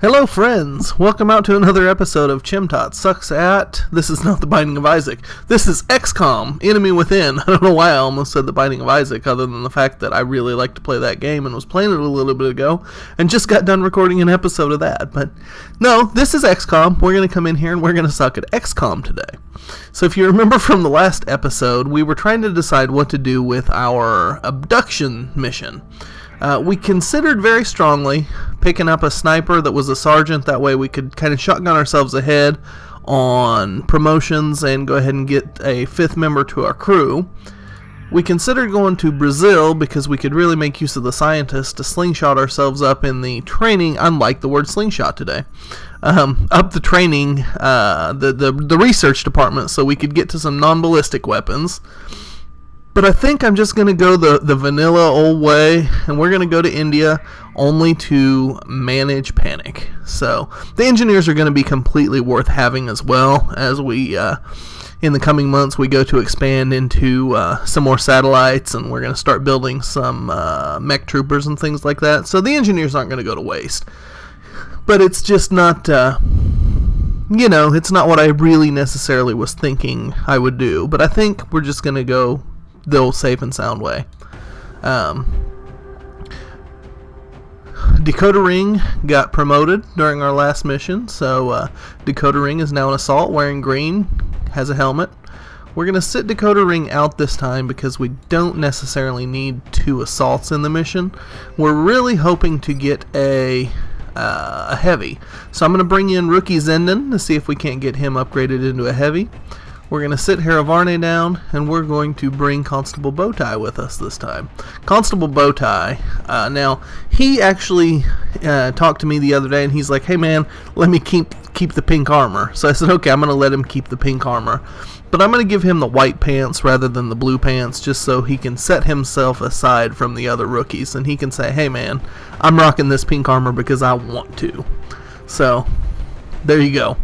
Hello friends, welcome out to another episode of Chimtot Sucks At... This is not The Binding of Isaac. This is Xcom, Enemy Within. I don't know why I almost said The Binding of Isaac, other than the fact that I really like to play that game and was playing it a little bit ago, and just got done recording an episode of that. But no, this is Xcom. We're going to come in here and we're going to suck at Xcom today. So if you remember from the last episode, we were trying to decide what to do with our abduction mission. We considered very strongly picking up a sniper that was a sergeant. That way we could kind of shotgun ourselves ahead on promotions and go ahead and get a fifth member to our crew. We considered going to Brazil because we could really make use of the scientists to slingshot ourselves up in the training. Unlike the word slingshot today. Up the training, the research department, so we could get to some non-ballistic weapons. But I think I'm just going to go the vanilla old way, and we're going to go to India only to manage panic. So the engineers are going to be completely worth having, as well as we, in the coming months, we go to expand into some more satellites, and we're going to start building some mech troopers and things like that. So the engineers aren't going to go to waste. But it's just not, it's not what I really necessarily was thinking I would do. But I think we're just going to go the old safe and sound way. Dakota Ring got promoted during our last mission, so Dakota Ring is now an assault, wearing green, has a helmet. We're going to sit Dakota Ring out this time because we don't necessarily need 2 assaults in the mission. We're really hoping to get a heavy. So I'm going to bring in Rookie Zenden to see if we can't get him upgraded into a heavy. We're going to sit Haravarne down, and we're going to bring Constable Bowtie with us this time. Constable Bowtie, now, he actually talked to me the other day, and he's like, hey man, let me keep the pink armor. So I said, okay, I'm going to let him keep the pink armor. But I'm going to give him the white pants rather than the blue pants, just so he can set himself aside from the other rookies, and he can say, hey man, I'm rocking this pink armor because I want to. So, there you go.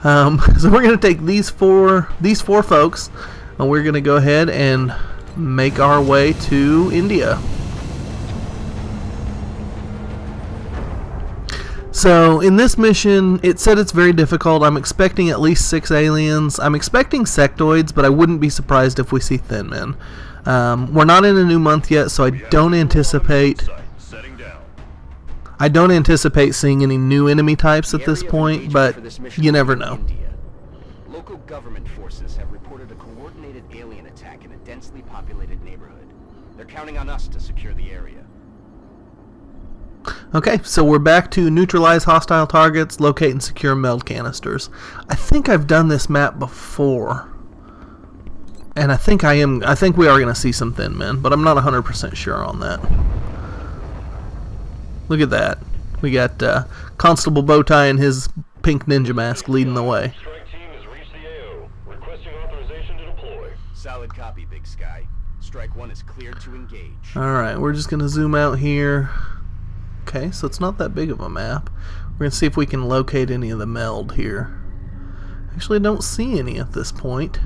So we're going to take these four folks, and we're going to go ahead and make our way to India. So in this mission, it said it's very difficult. I'm expecting at least 6 aliens. I'm expecting sectoids, but I wouldn't be surprised if we see thin men. We're not in a new month yet, so I don't anticipate seeing any new enemy types at this point, but you never know. Local government forces have reported a coordinated alien attack in a densely populated neighborhood. They're counting on us to secure the area. Okay, so we're back to neutralize hostile targets, locate and secure meld canisters. I think I've done this map before, and I think we are going to see some thin men, but I'm not 100% sure on that. Look at that. We got Constable Bowtie and his pink ninja mask leading the way. Strike team has reached the AO. Requesting authorization to deploy. Solid copy, Big Sky. Strike 1 is cleared to engage. Alright, we're just going to zoom out here. Okay, so it's not that big of a map. We're going to see if we can locate any of the meld here. Actually, I don't see any at this point.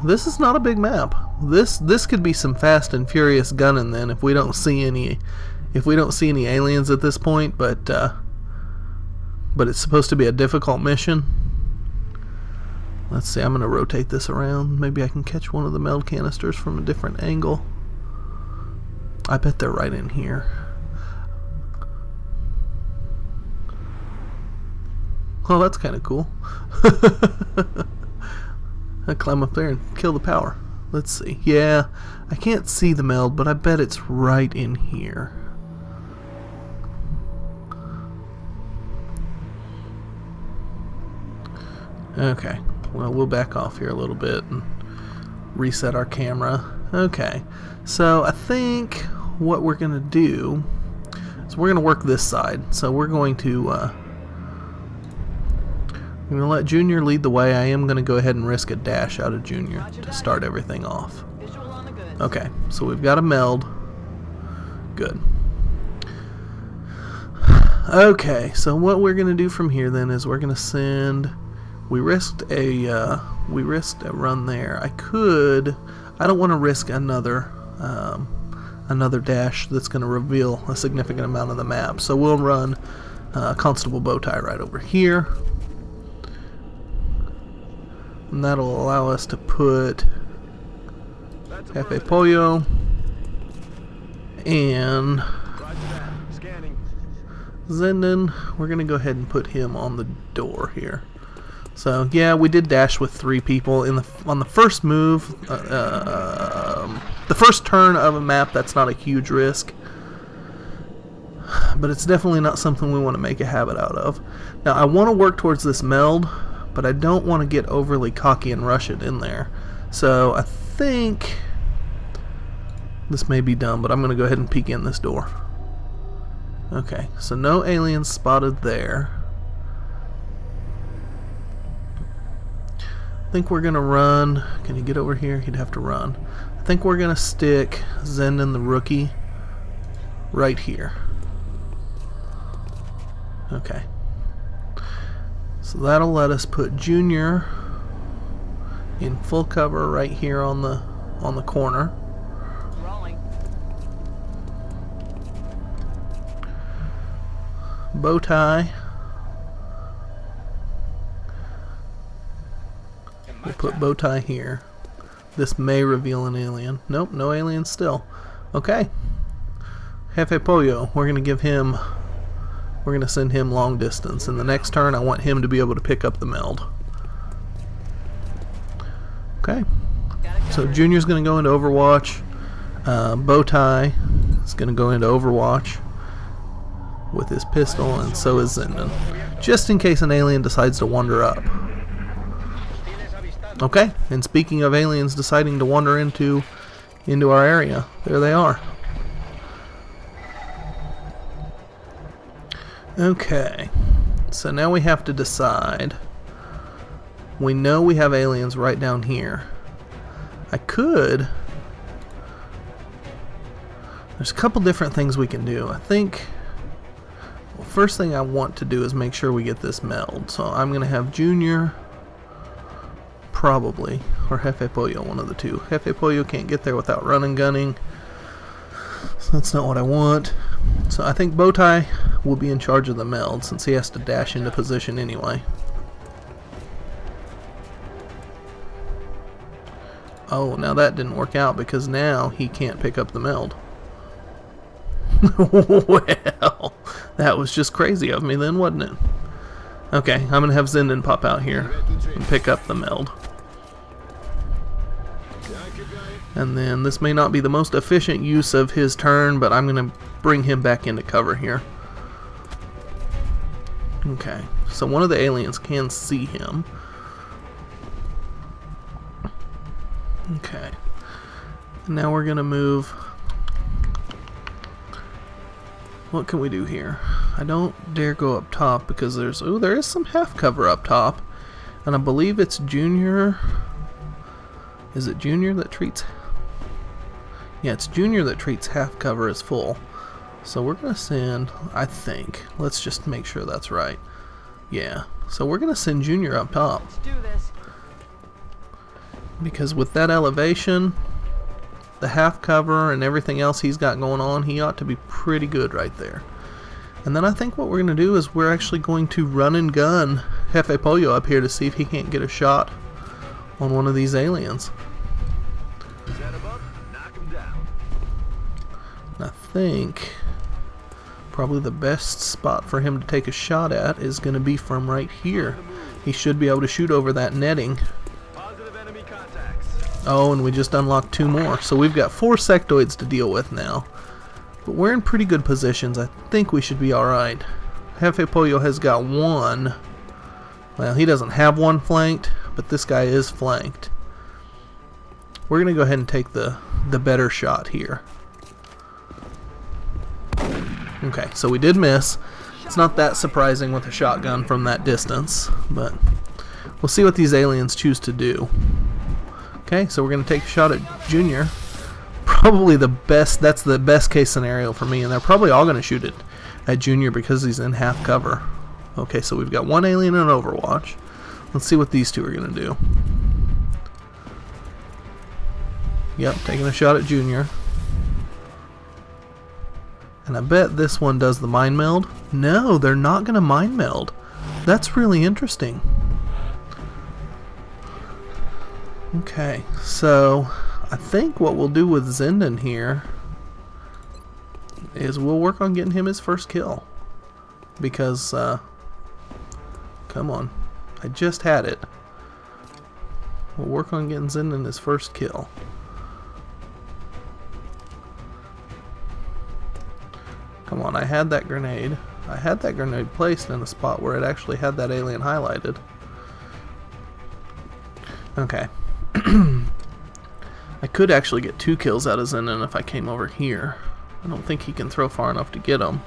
This is not a big map. This could be some fast and furious gunning then if we don't see any aliens at this point, but it's supposed to be a difficult mission. Let's see, I'm going to rotate this around. Maybe I can catch one of the meld canisters from a different angle. I bet they're right in here. Oh, that's kind of cool. I climb up there and kill the power. Let's see. Yeah, I can't see the meld, but I bet it's right in here. Okay, well, we'll back off here a little bit and reset our camera. Okay, so I think what we're going to do is we're going to work this side. So we're going to let Junior lead the way. I am going to go ahead and risk a dash out of Junior to start everything off. Okay, so we've got a meld. Good. Okay, so what we're going to do from here then is we're going to send... We risked a run there. I don't want to risk another dash that's going to reveal a significant amount of the map. So we'll run Constable Bowtie right over here. And that'll allow us to put Jefe Pollo and Zenden. We're going to go ahead and put him on the door here. So yeah, we did dash with 3 people on the first move. The first turn of a map, that's not a huge risk, but it's definitely not something we want to make a habit out of. Now I want to work towards this meld, but I don't want to get overly cocky and rush it in there. So I think this may be dumb, but I'm going to go ahead and peek in this door. Okay, so no aliens spotted there. I think we're going to run. Can he get over here? He'd have to run. I think we're going to stick Zenden the rookie right here. Okay. So that'll let us put Junior in full cover right here on the corner. Bowtie. We'll put Bowtie here. This may reveal an alien. Nope, no alien still. Okay. Jefe Pollo, we're going to give him... We're going to send him long distance. In the next turn, I want him to be able to pick up the meld. Okay. So Junior's going to go into Overwatch. Bowtie is going to go into Overwatch with his pistol, and so is Zenden. Just in case an alien decides to wander up. Okay, and speaking of aliens deciding to wander into our area, there they are. Okay, so now we have to decide. We know we have aliens right down here. There's a couple different things we can do. I think, well, first thing I want to do is make sure we get this meld. So I'm going to have Junior, probably, or Jefe Pollo, one of the two. Jefe Pollo can't get there without run and gunning, so that's not what I want. So I think Bowtie will be in charge of the meld since he has to dash into position anyway. Oh, now that didn't work out because now he can't pick up the meld. Well, that was just crazy of me then, wasn't it? Okay, I'm going to have Zenden pop out here and pick up the meld. And then this may not be the most efficient use of his turn, but I'm going to bring him back into cover here. Okay, so one of the aliens can see him. Okay, now we're going to move. What can we do here? I don't dare go up top because there is some half cover up top, and I believe it's Junior. Is it Junior that treats? Yeah, it's Junior that treats half cover as full. So we're gonna send, I think, let's just make sure that's right. Yeah, so we're gonna send Junior up top. Let's do this. Because with that elevation, the half cover and everything else he's got going on, he ought to be pretty good right there. And then I think what we're going to do is we're actually going to run and gun Jefe Pollo up here to see if he can't get a shot on one of these aliens. Set him up, knock him down. I think probably the best spot for him to take a shot at is going to be from right here. He should be able to shoot over that netting. Positive enemy contacts. Oh, and we just unlocked 2 more. So we've got 4 sectoids to deal with now. But we're in pretty good positions. I think we should be alright. Jefe Pollo has got 1. Well, he doesn't have 1 flanked, but this guy is flanked. We're going to go ahead and take the better shot here. Okay, so we did miss. It's not that surprising with a shotgun from that distance, but we'll see what these aliens choose to do. Okay, so we're going to take a shot at Junior. Probably the best, that's the best case scenario for me, and they're probably all going to shoot it at Junior because he's in half cover. Okay, so we've got 1 alien in Overwatch. Let's see what these 2 are going to do. Yep, taking a shot at Junior. And I bet this one does the mind meld. No, they're not going to mind meld. That's really interesting. Okay, so I think what we'll do with Zenden here is we'll work on getting him his first kill. Because, come on, I just had it. We'll work on getting Zenden his first kill. Come on, I had that grenade. I had that grenade placed in a spot where it actually had that alien highlighted. Okay. I could actually get 2 kills out of Zenden if I came over here. I don't think he can throw far enough to get them.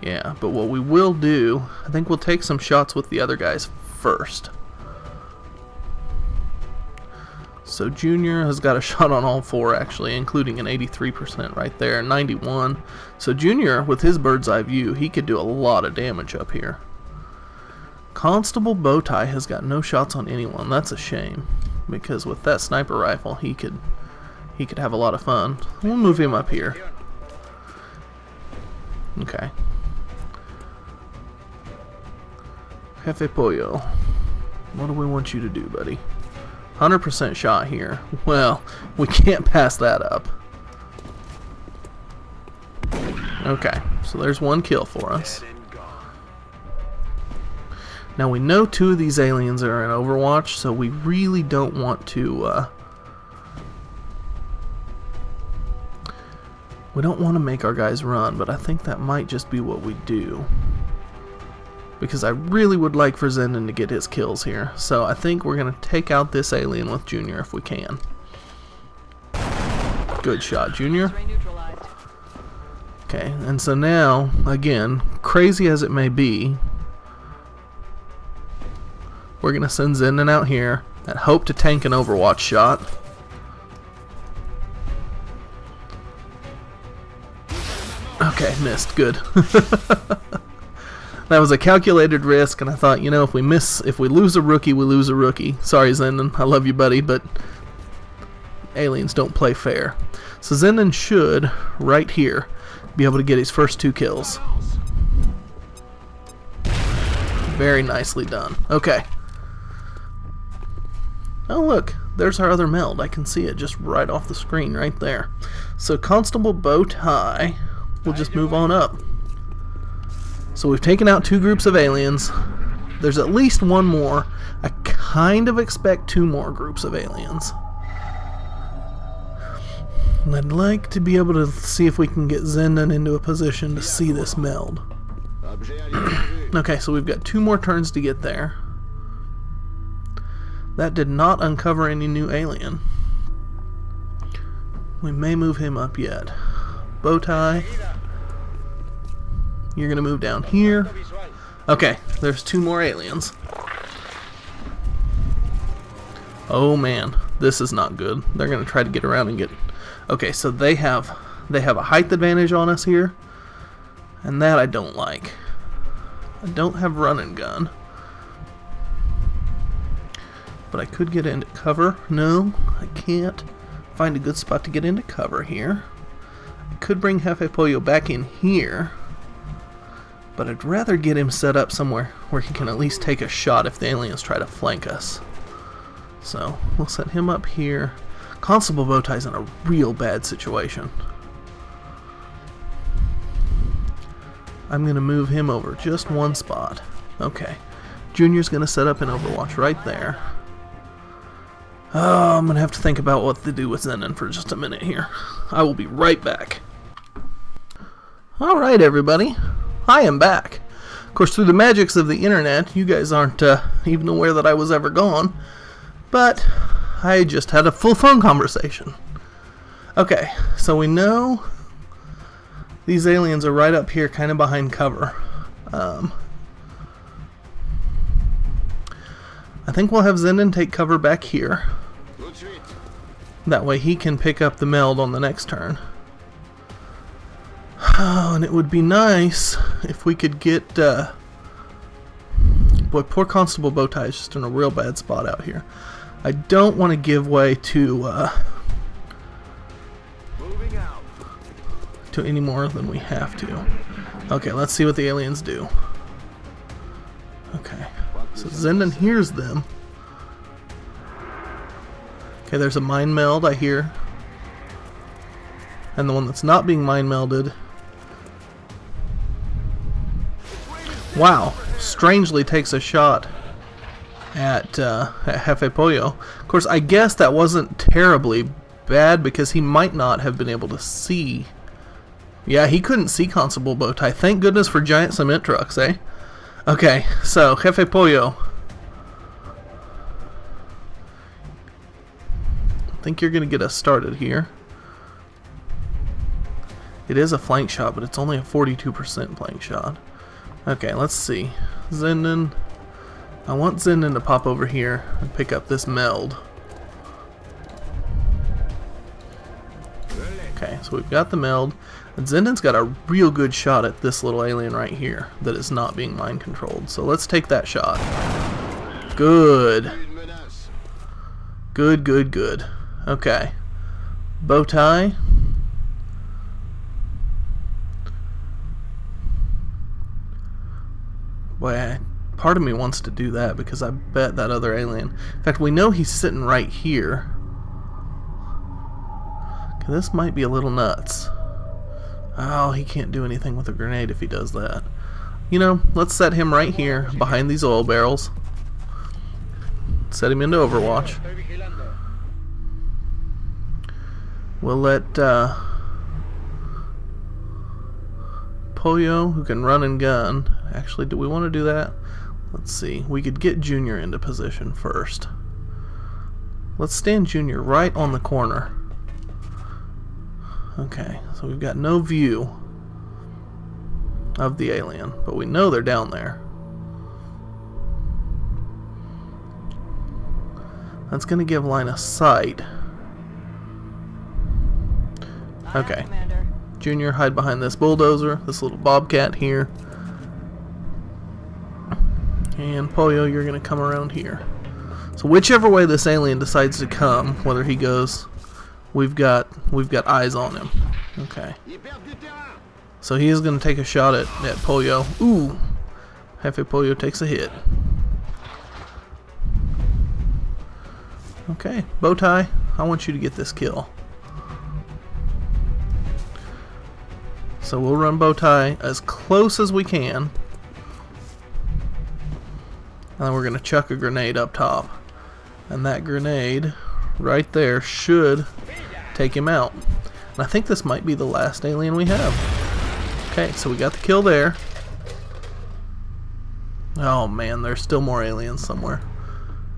Yeah, but what we will do, I think we'll take some shots with the other guys first. So Junior has got a shot on all 4 actually, including an 83% right there, 91. So Junior, with his bird's eye view, he could do a lot of damage up here. Constable Bowtie has got no shots on anyone. That's a shame, because with that sniper rifle, he could have a lot of fun. We'll move him up here. Okay. Jefe Pollo, what do we want you to do, buddy? 100% shot here. Well, we can't pass that up. Okay, so there's 1 kill for us. Now we know 2 of these aliens are in Overwatch, so we really don't want to we don't want to make our guys run, but I think that might just be what we do. Because I really would like for Zenden to get his kills here. So I think we're going to take out this alien with Junior if we can. Good shot, Junior. Okay, and so now, again, crazy as it may be, we're going to send Zenden out here and hope to tank an Overwatch shot. Okay, missed. Good. That was a calculated risk, and I thought, you know, if we lose a rookie, we lose a rookie. Sorry, Zenden, I love you, buddy, but aliens don't play fair. So Zenden should, right here, be able to get his first 2 kills. Very nicely done. Okay. Oh, look, there's our other meld. I can see it just right off the screen right there. So Constable Bowtie will just move on up. So we've taken out 2 groups of aliens. There's at least 1 more. I kind of expect 2 more groups of aliens. And I'd like to be able to see if we can get Zenden into a position to see this meld. Okay, so we've got 2 more turns to get there. That did not uncover any new alien. We may move him up yet. Bowtie, you're going to move down here. Okay, there's 2 more aliens. Oh man, this is not good. They're going to try to get around and get... Okay, so they have a height advantage on us here, and that I don't like. I don't have run and gun, but I could get into cover. No, I can't find a good spot to get into cover here. I could bring Jefe Pollo back in here, but I'd rather get him set up somewhere where he can at least take a shot if the aliens try to flank us. So we'll set him up here. Constable Bowtie's in a real bad situation. I'm going to move him over just 1 spot. Okay. Junior's going to set up an Overwatch right there. Oh, I'm going to have to think about what to do with Zenden for just a minute here. I will be right back. Alright everybody, I am back. Of course, through the magics of the internet, you guys aren't even aware that I was ever gone. But I just had a full phone conversation. Okay, so we know these aliens are right up here, kind of behind cover. I think we'll have Zenden take cover back here. That way he can pick up the meld on the next turn. Oh, and it would be nice if we could get... Boy, poor Constable Bowtie is just in a real bad spot out here. I don't want to give way to to any more than we have to. Okay, let's see what the aliens do. Okay, so Zenden hears them. Okay, there's a mind meld I hear. And the one that's not being mind melded, wow, strangely takes a shot at Jefe Pollo. Of course, I guess that wasn't terribly bad because he might not have been able to see. Yeah, he couldn't see Constable Bowtie. Thank goodness for giant cement trucks, eh? Okay, so Jefe Pollo. I think you're going to get us started here. It is a flank shot, but it's only a 42% flank shot. Okay, let's see. Zenden. I want Zenden to pop over here and pick up this meld. Okay, so we've got the meld. And Zenden's got a real good shot at this little alien right here that is not being mind controlled. So let's take that shot. Good. Good, good, good. Okay. Bowtie. Boy, part of me wants to do that because I bet that other alien... In fact, we know he's sitting right here. Okay, this might be a little nuts. Oh, he can't do anything with a grenade if he does that. You know, let's set him right here behind these oil barrels. Set him into Overwatch. We'll let Pollo, who can run and gun. Actually, do we want to do that? Let's see. We could get Junior into position first. Let's stand Junior right on the corner. Okay, so we've got no view of the alien, but we know they're down there. That's going to give line of sight. Okay. Junior, hide behind this bulldozer, this little bobcat here. And Pollo, you're going to come around here. So whichever way this alien decides to come, whether he goes, we've got eyes on him. Okay. So he is going to take a shot at Pollo. Ooh. Jefe Pollo takes a hit. Okay, Bowtie, I want you to get this kill. So we'll run Bowtie as close as we can. And then we're going to chuck a grenade up top. And that grenade right there should take him out. And I think this might be the last alien we have. Okay, so we got the kill there. Oh man, there's still more aliens somewhere.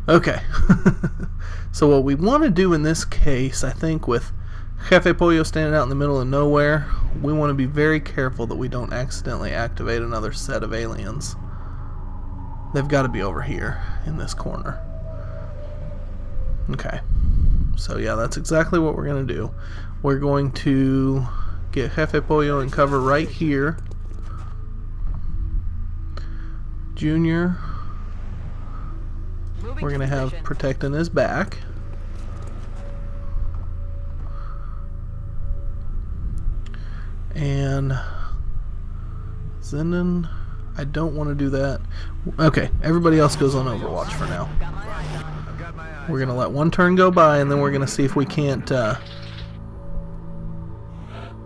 Okay. So what we want to do in this case, I think with Jefe Pollo standing out in the middle of nowhere, we want to be very careful that we don't accidentally activate another set of aliens. They've got to be over here in this corner. Okay. So yeah, that's exactly what we're going to do. We're going to get Jefe Pollo in cover right here. Junior, we're going to have protecting his back. And Zenden, I don't want to do that. Okay, everybody else goes on Overwatch for now. We're going to let one turn go by, and then we're going to see if we can't...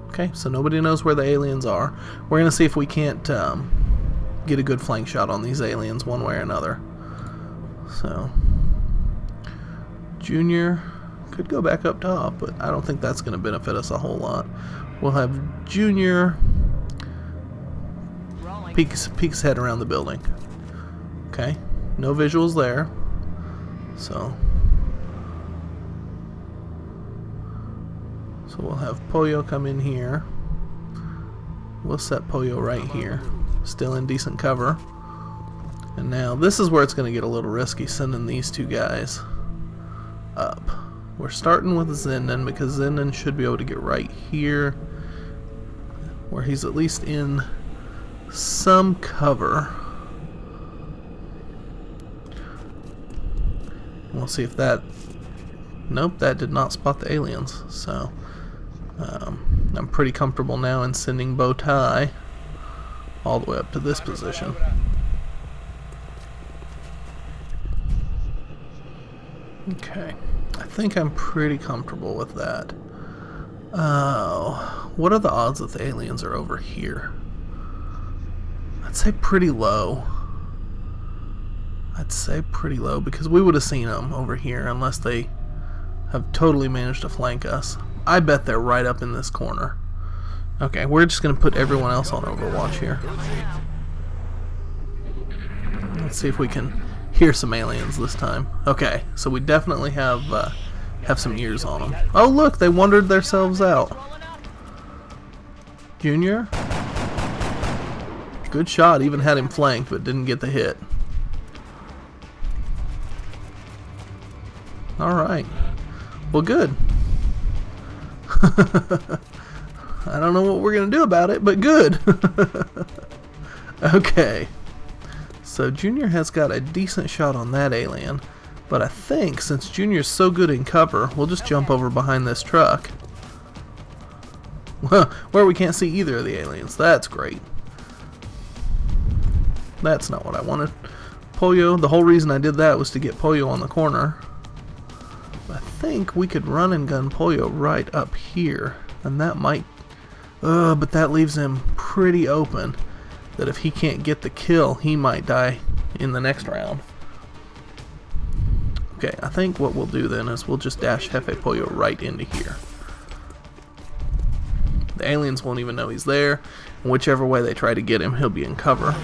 Okay, so nobody knows where the aliens are. We're going to see if we can't get a good flank shot on these aliens one way or another. So, Junior could go back up top, but I don't think that's going to benefit us a whole lot. We'll have Junior peek his head around the building. Okay, no visuals there. So we'll have Pollo come in here. We'll set Pollo right here, still in decent cover. And now this is where it's going to get a little risky, sending these two guys up. We're starting with Zenden because Zenden should be able to get right here where he's at least in some cover. We'll see if that... Nope, that did not spot the aliens. So, I'm pretty comfortable now in sending bow tie all the way up to this position. Okay, I think I'm pretty comfortable with that. What are the odds that the aliens are over here? I'd say pretty low. Because we would have seen them over here unless they have totally managed to flank us. I bet they're right up in this corner. Okay, we're just going to put everyone else on Overwatch here. Let's see if we can hear some aliens this time. Okay, so we definitely have some ears on them. Oh look, they wandered themselves out. Junior? Good shot, even had him flanked, but didn't get the hit. Alright. Well, good. I don't know what we're going to do about it, but good. Okay. So Junior has got a decent shot on that alien. But I think since Junior's so good in cover, we'll just jump over behind this truck. Where we can't see either of the aliens. That's great. That's not what I wanted. Pollo, the whole reason I did that was to get Pollo on the corner. I think we could run and gun Pollo right up here. And that might... but that leaves him pretty open. That if he can't get the kill, he might die in the next round. Okay, I think what we'll do then is we'll just dash Jefe Pollo right into here. The aliens won't even know he's there. And whichever way they try to get him, he'll be in cover.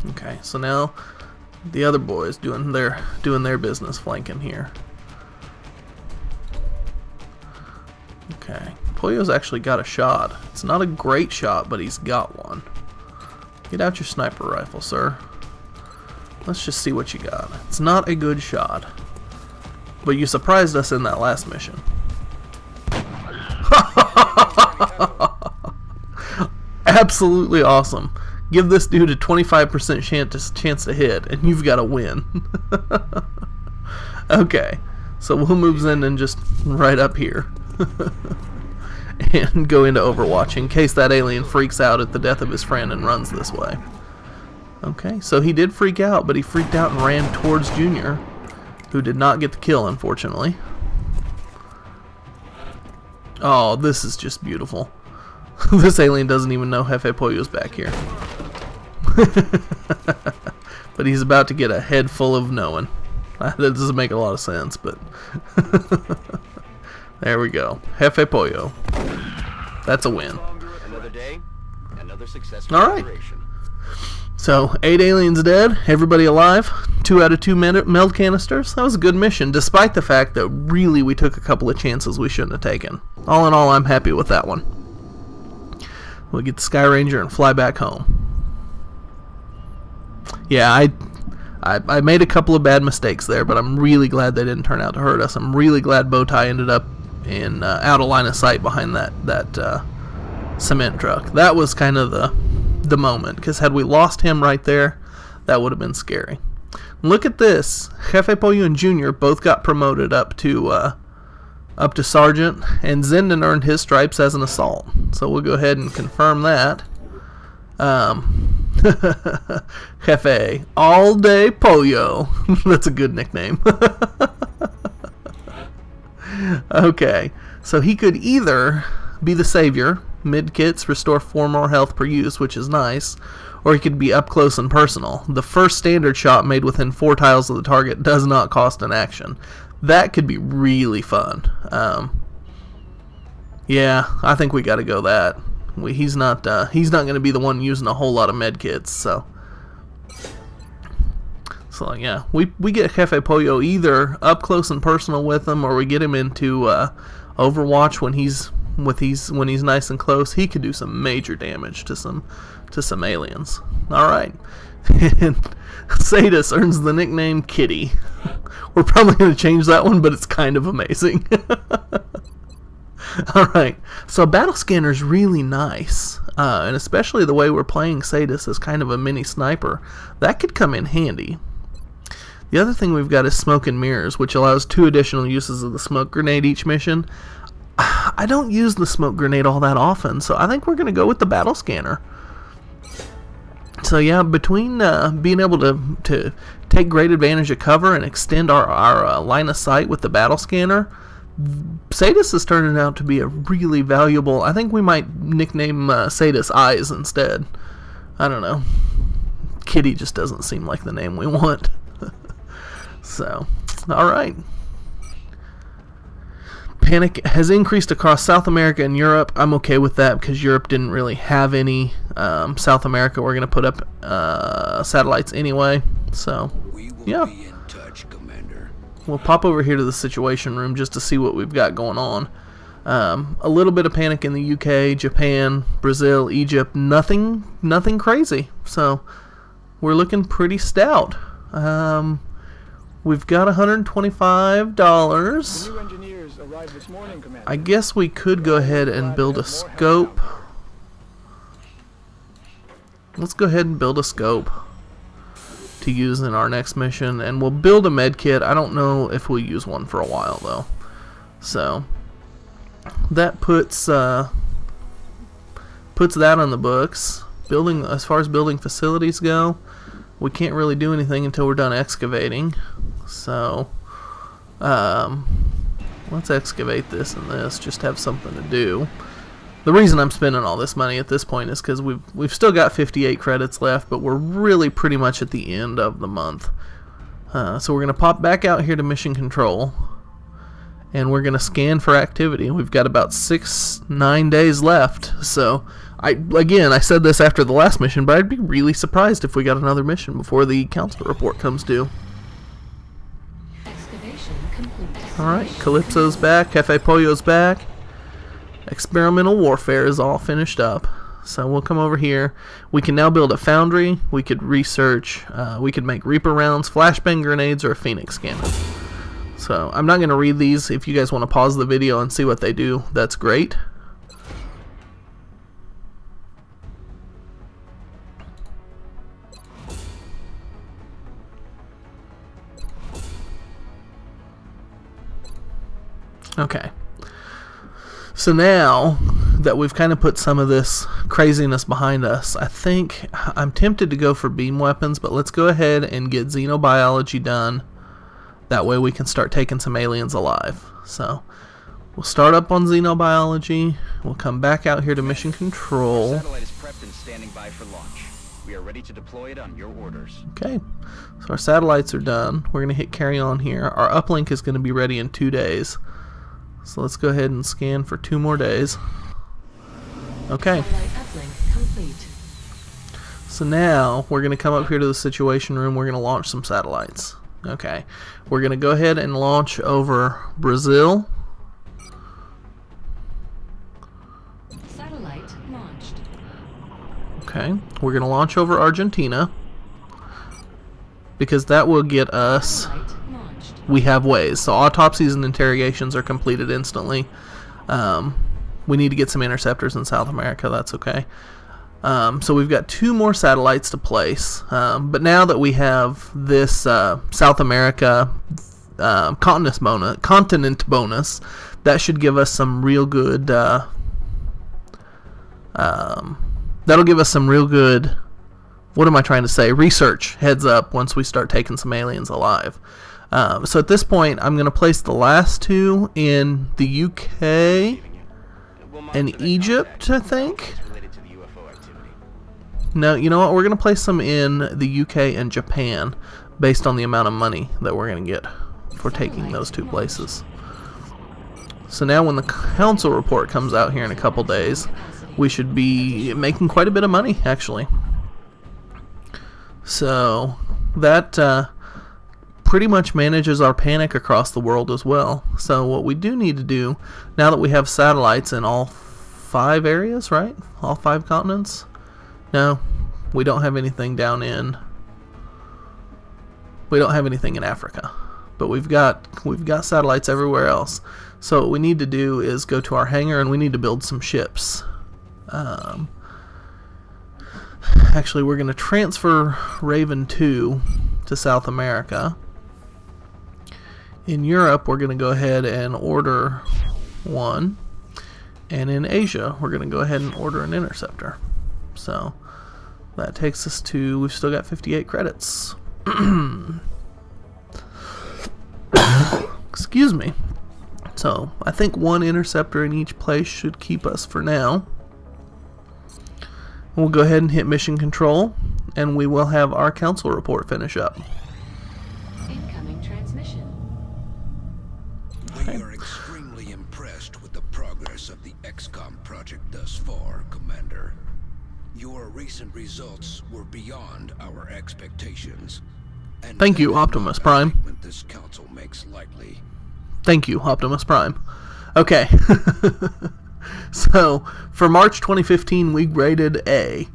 Okay, so now the other boys doing their business flanking here. Okay, Pollo's actually got a shot. It's not a great shot, but he's got one. Get out your sniper rifle, sir. Let's just see what you got. It's not a good shot, but you surprised us in that last mission. Absolutely awesome. Give this dude a 25% chance to hit, and you've got to win. Okay, so we'll move in and just right up here. And go into Overwatch in case that alien freaks out at the death of his friend and runs this way. Okay, so he did freak out, but he freaked out and ran towards Junior, who did not get the kill, unfortunately. Oh, this is just beautiful. This alien doesn't even know Jefe Pollo's back here. But he's about to get a head full of knowing. That doesn't make a lot of sense, but... There we go. Jefe Pollo. That's a win. Another day, another successful operation. So, 8 aliens dead, everybody alive, 2 out of 2 meld canisters. That was a good mission, despite the fact that really we took a couple of chances we shouldn't have taken. All in all, I'm happy with that one. We'll get the Sky Ranger and fly back home. Yeah, I made a couple of bad mistakes there, but I'm really glad they didn't turn out to hurt us. I'm really glad Bowtie ended up in out of line of sight behind that cement truck. That was kind of the moment, because had we lost him right there, that would have been scary. Look at this. Jefe Pollo and Junior both got promoted up to sergeant, and Zenden earned his stripes as an assault. So we'll go ahead and confirm that. Jefe All Day Pollo. That's a good nickname. Okay, so he could either be the savior, mid-kits restore 4 more health per use, which is nice, or he could be up close and personal. The first standard shot made within 4 tiles of the target does not cost an action. That could be really fun. Yeah, I think we got to go that. He's not going to be the one using a whole lot of med kits, so yeah, we get Jefe Pollo either up close and personal with him, or we get him into Overwatch when he's nice and close. He could do some major damage to some aliens. All right, and Sadus earns the nickname Kitty. We're probably going to change that one, but it's kind of amazing. Alright, so Battle Scanner's really nice, and especially the way we're playing Sadus as kind of a mini sniper. That could come in handy. The other thing we've got is Smoke and Mirrors, which allows 2 additional uses of the smoke grenade each mission. I don't use the smoke grenade all that often, so I think we're going to go with the battle scanner. So yeah, between being able to take great advantage of cover and extend our line of sight with the battle scanner, Sadis is turning out to be a really valuable... I think we might nickname Sadis Eyes instead. I don't know. Kitty just doesn't seem like the name we want. So, alright. Panic has increased across South America and Europe. I'm okay with that because Europe didn't really have any. South America, we're going to put up satellites anyway. So, yeah. Be in touch, Commander. We'll pop over here to the situation room just to see what we've got going on. A little bit of panic in the UK, Japan, Brazil, Egypt. Nothing crazy. So, we're looking pretty stout. We've got $125. The new engineers arrived this morning, Commander. I guess we could go ahead and build a scope. Let's go ahead and build a scope to use in our next mission, and we'll build a med kit. I don't know if we'll use one for a while though. So that puts that on the books. Building, as far as building facilities go, we can't really do anything until we're done excavating. So let's excavate this and this, just have something to do. The reason I'm spending all this money at this point is because we've still got 58 credits left, but we're really pretty much at the end of the month. So we're going to pop back out here to Mission Control, and we're going to scan for activity. We've got about 9 days left. So I said this after the last mission, but I'd be really surprised if we got another mission before the council report comes due. Alright, Calypso's back, Cafe Pollo's back. Experimental warfare is all finished up. So we'll come over here. We can now build a foundry. We could research, we could make Reaper rounds, flashbang grenades, or a Phoenix cannon. So I'm not going to read these. If you guys want to pause the video and see what they do, that's great. Okay, so now that we've kind of put some of this craziness behind us, I think I'm tempted to go for beam weapons, but let's go ahead and get xenobiology done. That way we can start taking some aliens alive. So we'll start up on xenobiology. We'll come back out here to Mission Control. The satellite is prepped and standing by for launch. We are ready to deploy it on your orders. Okay, so our satellites are done. We're going to hit carry on here. Our uplink is going to be ready in 2 days. So let's go ahead and scan for 2 more days. Okay. So now we're going to come up here to the situation room. We're going to launch some satellites. Okay. We're going to go ahead and launch over Brazil. Satellite launched. Okay. We're going to launch over Argentina, because that will get us... We have ways. So autopsies and interrogations are completed instantly. We need to get some interceptors in South America. That's okay. So we've got 2 more satellites to place. But now that we have this South America continent bonus, that should give us some real good... that'll give us some real good... What am I trying to say? Research heads up once we start taking some aliens alive. So at this point, I'm going to place the last 2 in the UK and Egypt, I think. No, you know what? We're going to place them in the UK and Japan based on the amount of money that we're going to get for taking those 2 places. So now when the council report comes out here in a couple days, we should be making quite a bit of money, actually. So that... pretty much manages our panic across the world as well. So what we do need to do, now that we have satellites in all 5 areas, right? All 5 continents? No, we don't have anything down in... We don't have anything in Africa. But we've got satellites everywhere else. So what we need to do is go to our hangar and we need to build some ships. Actually, we're going to transfer Raven 2 to South America. In Europe, we're going to go ahead and order 1. And in Asia, we're going to go ahead and order an interceptor. So that takes us to, we've still got 58 credits. Excuse me. So I think one interceptor in each place should keep us for now. We'll go ahead and hit mission control, and we will have our council report finish up. Incoming transmission. We are extremely impressed with the progress of the Xcom project thus far, Commander. Your recent results were beyond our expectations. And Thank you, that is Optimus not a Prime. statement this council makes lightly. Thank you, Optimus Prime. Okay. So, for March 2015, we graded A.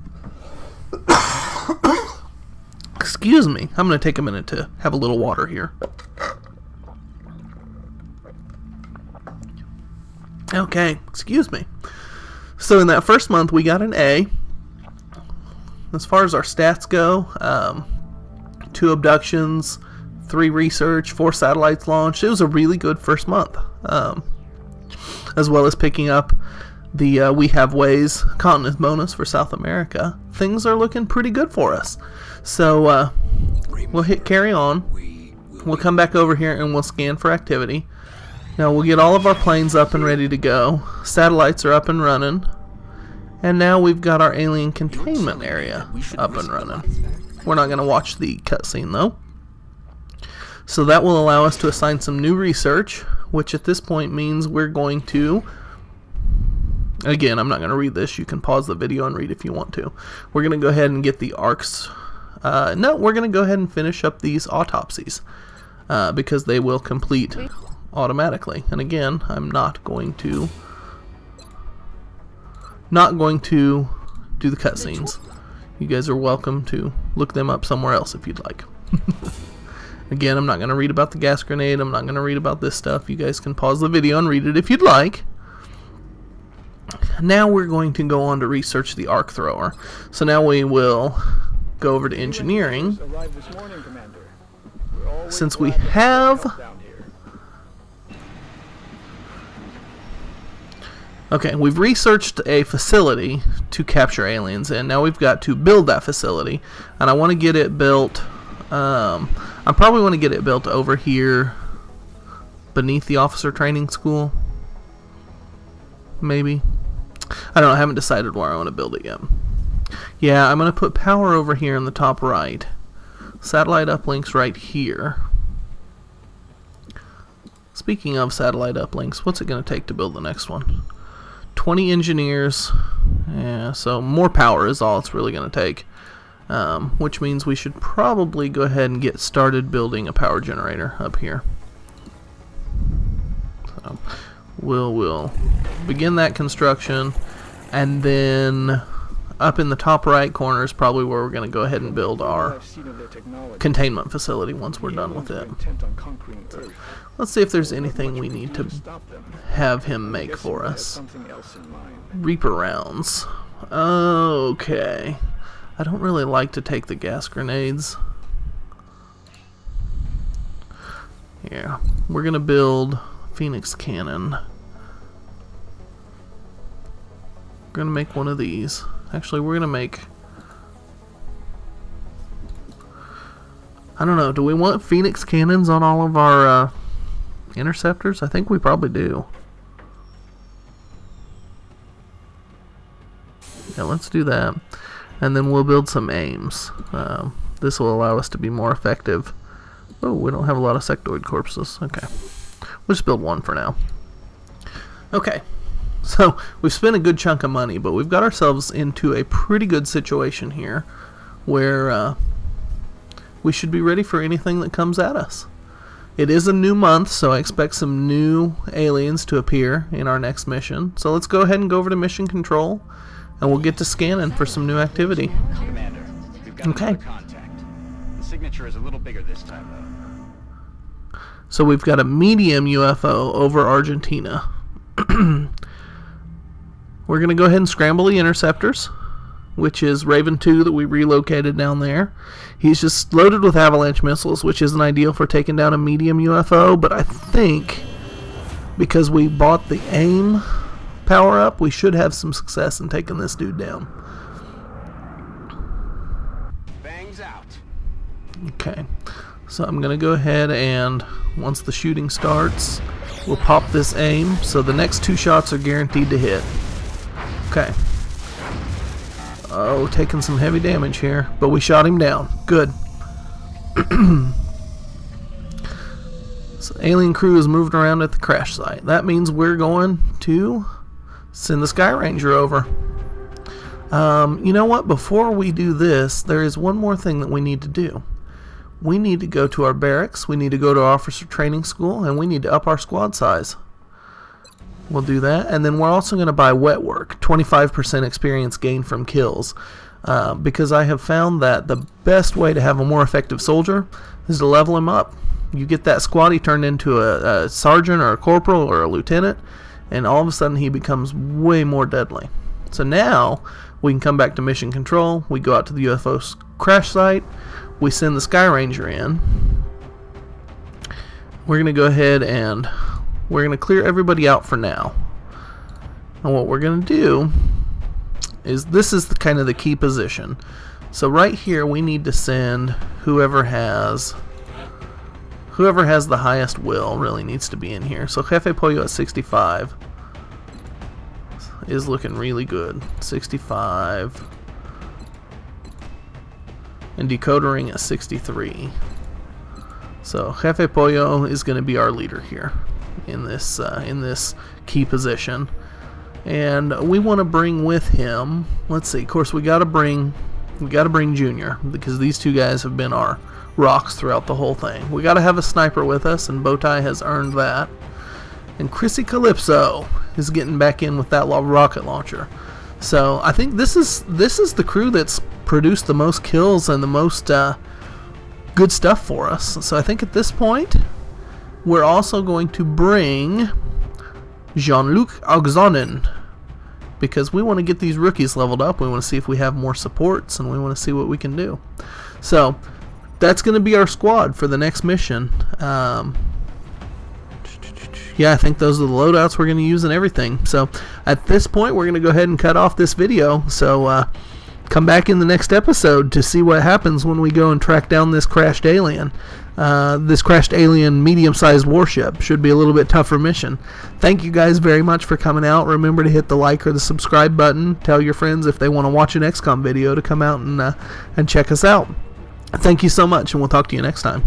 Excuse me. I'm going to take a minute to have a little water here. Okay, excuse me. So, in that first month, we got an A. As far as our stats go, 2 abductions, 3 research, 4 satellites launched. It was a really good first month. As well as picking up the We Have Ways continent bonus for South America. Things are looking pretty good for us. So we'll hit carry on. We'll come back over here and we'll scan for activity. Now we'll get all of our planes up and ready to go. Satellites are up and running. And now we've got our alien containment area up and running. We're not going to watch the cutscene though. So that will allow us to assign some new research, which at this point means we're going to, again, I'm not going to read this. You can pause the video and read if you want to. We're going to go ahead and get the ARCs. No, we're going to go ahead and finish up these autopsies because they will complete automatically. And again, I'm not going to do the cutscenes. You guys are welcome to look them up somewhere else if you'd like. Again, I'm not going to read about the gas grenade. I'm not going to read about this stuff. You guys can pause the video and read it if you'd like. Now we're going to go on to research the arc thrower. So now we will go over to engineering. Arrived this morning, Commander. We're always Since we glad to have... help down here. Okay, we've researched a facility to capture aliens in. Now we've got to build that facility. And I want to get it built... I probably want to get it built over here beneath the officer training school. Maybe. I don't know. I haven't decided where I want to build it yet. Yeah, I'm going to put power over here in the top right. Satellite uplinks right here. Speaking of satellite uplinks, what's it going to take to build the next one? 20 engineers. Yeah, so more power is all it's really going to take. Which means we should probably go ahead and get started building a power generator up here. So we'll begin that construction, and then up in the top right corner is probably where we're going to go ahead and build our I've seen of their technology. containment facility once we're done with it. Intent on conquering Earth. Let's see if there's anything we need to Stop them. have him make Guessing for he has us. something else in mind. Reaper rounds. Okay. I don't really like to take the gas grenades. Yeah, we're gonna build Phoenix cannon. We're gonna make one of these. Actually, we're gonna make... I don't know, do we want Phoenix cannons on all of our interceptors? I think we probably do. Yeah, let's do that. And then we'll build some aims. This will allow us to be more effective. Oh, we don't have a lot of sectoid corpses. Okay. We'll just build one for now. Okay. So, we've spent a good chunk of money, but we've got ourselves into a pretty good situation here where we should be ready for anything that comes at us. It is a new month, so I expect some new aliens to appear in our next mission. So let's go ahead and go over to mission control, and we'll get to scanning for some new activity. Commander, we've got Okay. another contact. The signature is a little bigger this time, though. So we've got a medium UFO over Argentina. We're going to go ahead and scramble the interceptors, which is Raven 2 that we relocated down there. He's just loaded with avalanche missiles, which isn't ideal for taking down a medium UFO, but I think because we bought the AIM power up, we should have some success in taking this dude down. Bangs out. Okay, so I'm going to go ahead and once the shooting starts, we'll pop this aim, so the next 2 shots are guaranteed to hit. Okay. Oh, taking some heavy damage here, but we shot him down. Good. So alien crew is moving around at the crash site. That means we're going to send the Sky Ranger over. You know what? Before we do this, there is one more thing that we need to do. We need to go to our barracks, we need to go to our officer training school, and we need to up our squad size. We'll do that, and then we're also going to buy wet work, 25% experience gain from kills, because I have found that the best way to have a more effective soldier is to level him up. You get that squaddy turned into a sergeant or a corporal or a lieutenant, and all of a sudden he becomes way more deadly. So now we can come back to mission control, we go out to the UFO crash site, we send the Sky Ranger in. We're going to go ahead and we're going to clear everybody out for now. And what we're going to do is, this is kind of the key position. So right here we need to send whoever has the highest will really needs to be in here. So Jefe Pollo at 65 is looking really good. 65. And Decoder Ring at 63. So Jefe Pollo is going to be our leader here in this key position. And we want to bring with him, let's see, of course we got to bring Junior, because these 2 guys have been our rocks throughout the whole thing. We got to have a sniper with us, and Bowtie has earned that. And Chrissy Calypso is getting back in with that rocket launcher. So I think this is the crew that's produced the most kills and the most good stuff for us. So I think at this point we're also going to bring Jean-Luc Augzonen, because we want to get these rookies leveled up. We want to see if we have more supports, and we want to see what we can do. So that's going to be our squad for the next mission. Yeah, I think those are the loadouts we're going to use and everything. So at this point we're going to go ahead and cut off this video. So come back in the next episode to see what happens when we go and track down this crashed alien. This crashed alien medium-sized warship. Should be a little bit tougher mission. Thank you guys very much for coming out. Remember to hit the like or the subscribe button. Tell your friends if they want to watch an XCOM video to come out and check us out. Thank you so much, and we'll talk to you next time.